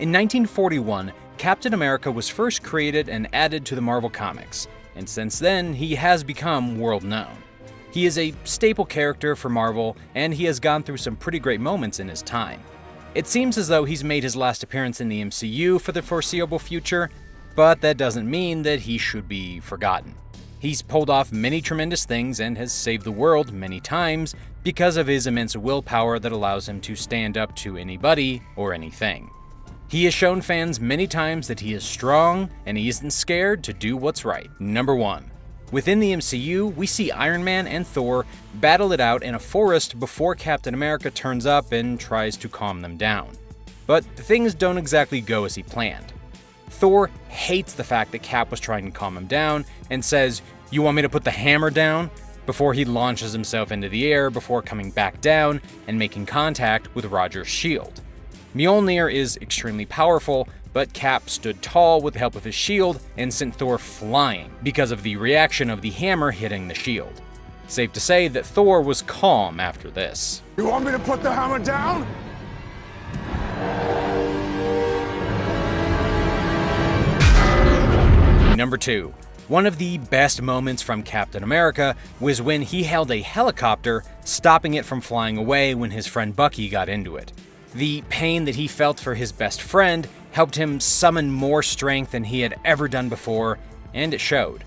In 1941, Captain America was first created and added to the Marvel Comics, and since then, he has become world-known. He is a staple character for Marvel, and he has gone through some pretty great moments in his time. It seems as though he's made his last appearance in the MCU for the foreseeable future, but that doesn't mean that he should be forgotten. He's pulled off many tremendous things and has saved the world many times because of his immense willpower that allows him to stand up to anybody or anything. He has shown fans many times that he is strong and he isn't scared to do what's right. Number 1. Within the MCU, we see Iron Man and Thor battle it out in a forest before Captain America turns up and tries to calm them down. But things don't exactly go as he planned. Thor hates the fact that Cap was trying to calm him down and says, "You want me to put the hammer down?" before he launches himself into the air before coming back down and making contact with Roger's shield. Mjolnir is extremely powerful, but Cap stood tall with the help of his shield and sent Thor flying because of the reaction of the hammer hitting the shield. Safe to say that Thor was calm after this. You want me to put the hammer down? Number 2. One of the best moments from Captain America was when he held a helicopter, stopping it from flying away when his friend Bucky got into it. The pain that he felt for his best friend helped him summon more strength than he had ever done before, and it showed.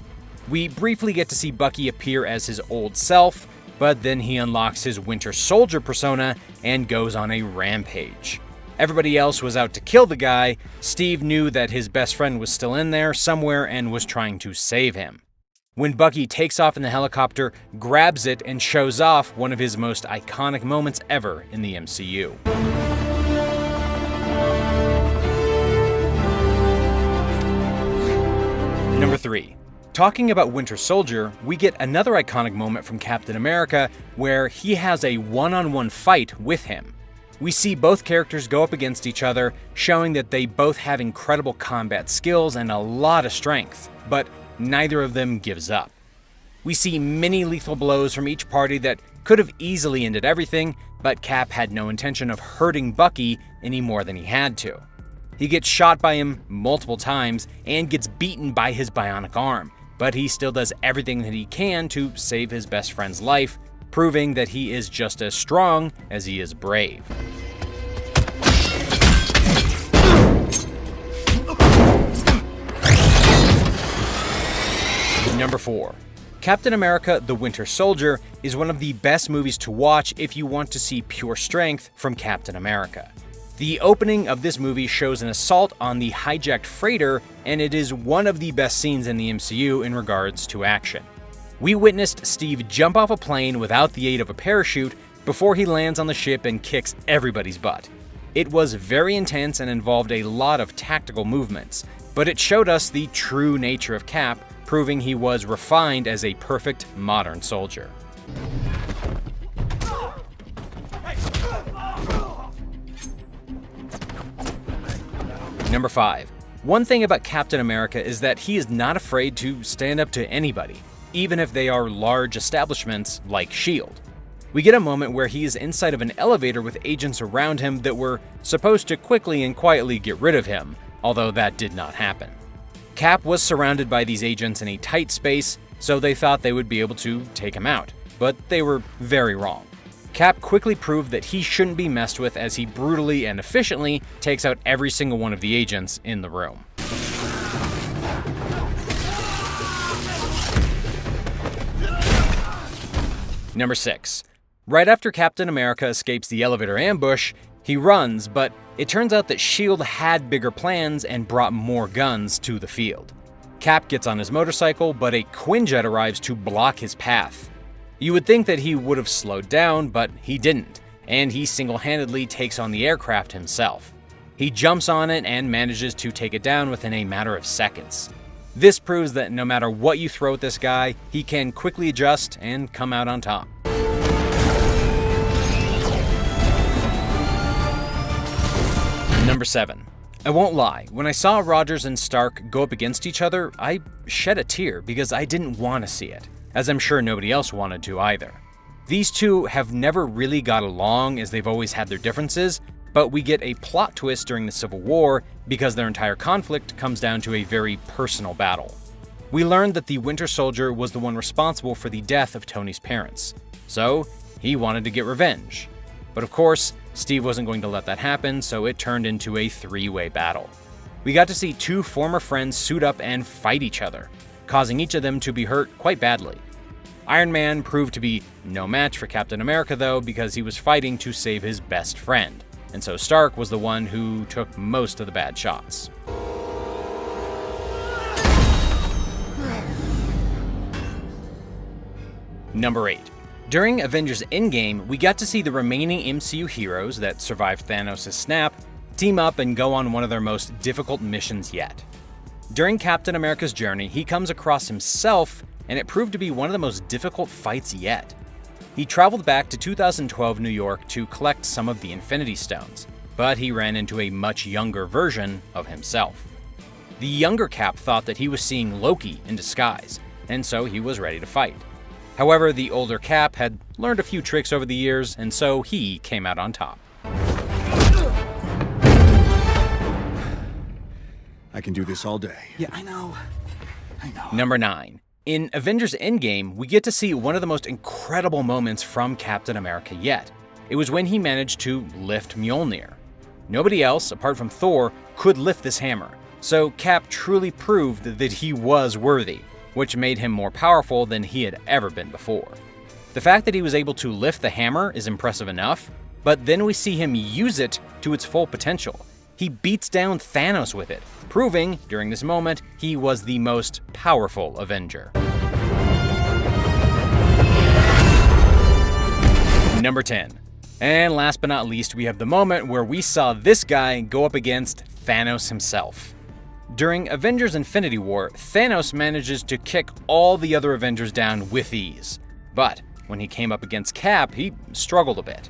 We briefly get to see Bucky appear as his old self, but then he unlocks his Winter Soldier persona and goes on a rampage. Everybody else was out to kill the guy. Steve knew that his best friend was still in there somewhere and was trying to save him. When Bucky takes off in the helicopter, grabs it, and shows off one of his most iconic moments ever in the MCU. Number 3. Talking about Winter Soldier, we get another iconic moment from Captain America where he has a one-on-one fight with him. We see both characters go up against each other, showing that they both have incredible combat skills and a lot of strength, but neither of them gives up. We see many lethal blows from each party that could have easily ended everything, but Cap had no intention of hurting Bucky any more than he had to. He gets shot by him multiple times and gets beaten by his bionic arm, but he still does everything that he can to save his best friend's life, proving that he is just as strong as he is brave. Number 4. Captain America: The Winter Soldier is one of the best movies to watch if you want to see pure strength from Captain America. The opening of this movie shows an assault on the hijacked freighter, and it is one of the best scenes in the MCU in regards to action. We witnessed Steve jump off a plane without the aid of a parachute before he lands on the ship and kicks everybody's butt. It was very intense and involved a lot of tactical movements, but it showed us the true nature of Cap, proving he was refined as a perfect modern soldier. Number 5. One thing about Captain America is that he is not afraid to stand up to anybody, even if they are large establishments like S.H.I.E.L.D. We get a moment where he is inside of an elevator with agents around him that were supposed to quickly and quietly get rid of him, although that did not happen. Cap was surrounded by these agents in a tight space, so they thought they would be able to take him out, but they were very wrong. Cap quickly proved that he shouldn't be messed with as he brutally and efficiently takes out every single one of the agents in the room. Number 6. Right after Captain America escapes the elevator ambush, he runs, but it turns out that S.H.I.E.L.D. had bigger plans and brought more guns to the field. Cap gets on his motorcycle, but a Quinjet arrives to block his path. You would think that he would have slowed down, but he didn't, and he single-handedly takes on the aircraft himself. He jumps on it and manages to take it down within a matter of seconds. This proves that no matter what you throw at this guy, he can quickly adjust and come out on top. Number 7. I won't lie, when I saw Rogers and Stark go up against each other, I shed a tear because I didn't want to see it, as I'm sure nobody else wanted to either. These two have never really got along as they've always had their differences, But we get a plot twist during the Civil War because their entire conflict comes down to a very personal battle. We learned that the Winter Soldier was the one responsible for the death of Tony's parents, so he wanted to get revenge. But of course, Steve wasn't going to let that happen, so it turned into a three-way battle. We got to see two former friends suit up and fight each other, causing each of them to be hurt quite badly. Iron Man proved to be no match for Captain America though, because he was fighting to save his best friend, and so Stark was the one who took most of the bad shots. Number 8. During Avengers Endgame, we got to see the remaining MCU heroes that survived Thanos' snap team up and go on one of their most difficult missions yet. During Captain America's journey, he comes across himself, and it proved to be one of the most difficult fights yet. He traveled back to 2012 New York to collect some of the Infinity Stones, but he ran into a much younger version of himself. The younger Cap thought that he was seeing Loki in disguise, and so he was ready to fight. However, the older Cap had learned a few tricks over the years, and so he came out on top. I can do this all day. Yeah, I know. Number 9. In Avengers Endgame, we get to see one of the most incredible moments from Captain America yet. It was when he managed to lift Mjolnir. Nobody else, apart from Thor, could lift this hammer, so Cap truly proved that he was worthy, which made him more powerful than he had ever been before. The fact that he was able to lift the hammer is impressive enough, but then we see him use it to its full potential. He beats down Thanos with it, proving, during this moment, he was the most powerful Avenger. Number 10. And last but not least, we have the moment where we saw this guy go up against Thanos himself. During Avengers Infinity War, Thanos manages to kick all the other Avengers down with ease. But when he came up against Cap, he struggled a bit.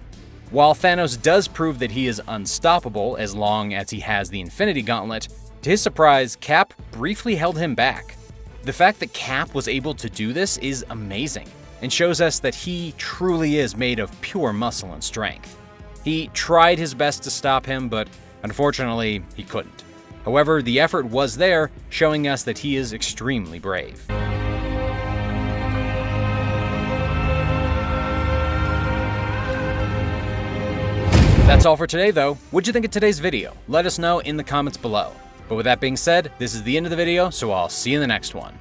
While Thanos does prove that he is unstoppable as long as he has the Infinity Gauntlet, to his surprise, Cap briefly held him back. The fact that Cap was able to do this is amazing, and shows us that he truly is made of pure muscle and strength. He tried his best to stop him, but unfortunately, he couldn't. However, the effort was there, showing us that he is extremely brave. That's all for today though. What'd you think of today's video? Let us know in the comments below. But with that being said, this is the end of the video, so I'll see you in the next one.